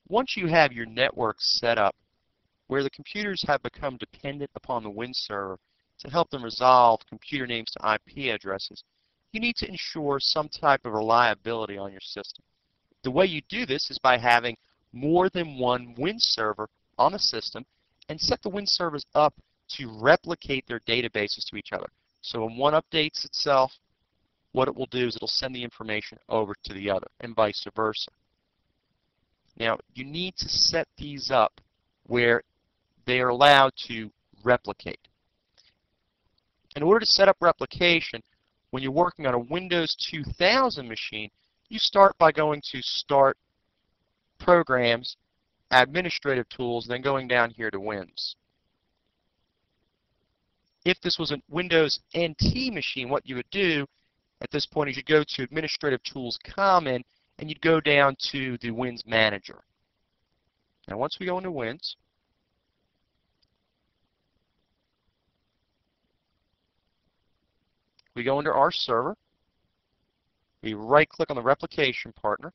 Once you have your network set up where the computers have become dependent upon the Win server to help them resolve computer names to IP addresses, you need to ensure some type of reliability on your system. The way you do this is by having more than one Win server on the system and set the Win servers up to replicate their databases to each other. So when one updates itself, what it will do is it'll send the information over to the other and vice versa. Now, you need to set these up where they are allowed to replicate. In order to set up replication, when you're working on a Windows 2000 machine, you start by going to Start, Programs, Administrative Tools, then going down here to Wins. If this was a Windows NT machine, what you would do at this point is you'd go to Administrative Tools Common, and you'd go down to the Wins Manager. Now once we go into Wins, we go into our server, we right-click on the replication partner,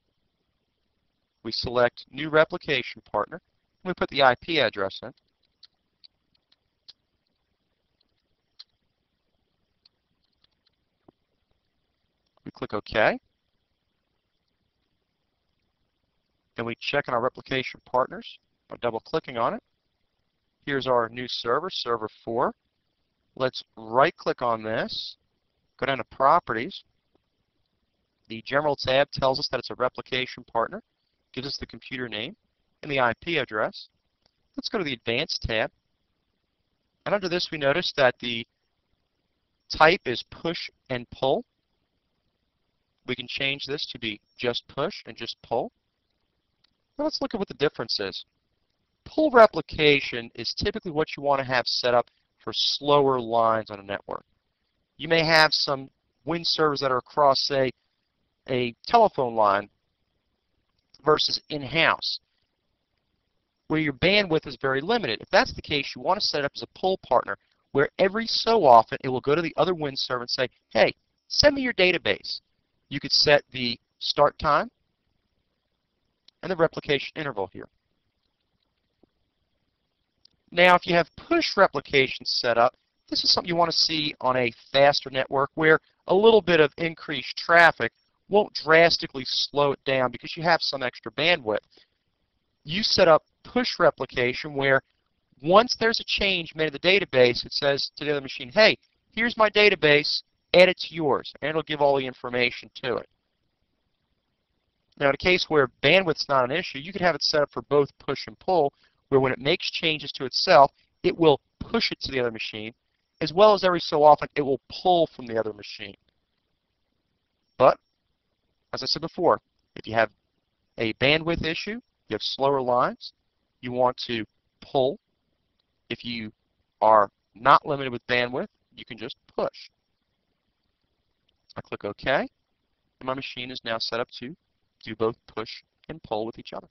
we select New Replication Partner, and we put the IP address in. We click OK. Then we check on our replication partners by double-clicking on it. Here's our new server, Server 4. Let's right-click on this, go down to Properties. The General tab tells us that it's a replication partner, gives us the computer name and the IP address. Let's go to the Advanced tab. And under this, we notice that the type is push and pull. We can change this to be just push and just pull. Now let's look at what the difference is. Pull replication is typically what you want to have set up for slower lines on a network. You may have some Win servers that are across, say, a telephone line versus in-house, where your bandwidth is very limited. If that's the case, you want to set it up as a pull partner, where every so often it will go to the other Win server and say, hey, send me your database. You could set the start time and the replication interval here. Now, if you have push replication set up, this is something you want to see on a faster network where a little bit of increased traffic won't drastically slow it down because you have some extra bandwidth. You set up push replication where once there's a change made in the database, it says to the other machine, hey, here's my database, add it to yours, and it'll give all the information to it. Now, in a case where bandwidth's not an issue, you could have it set up for both push and pull, where when it makes changes to itself, it will push it to the other machine, as well as every so often, it will pull from the other machine. But, as I said before, if you have a bandwidth issue, you have slower lines, you want to pull. If you are not limited with bandwidth, you can just push. I click OK, and my machine is now set up to do both push and pull with each other.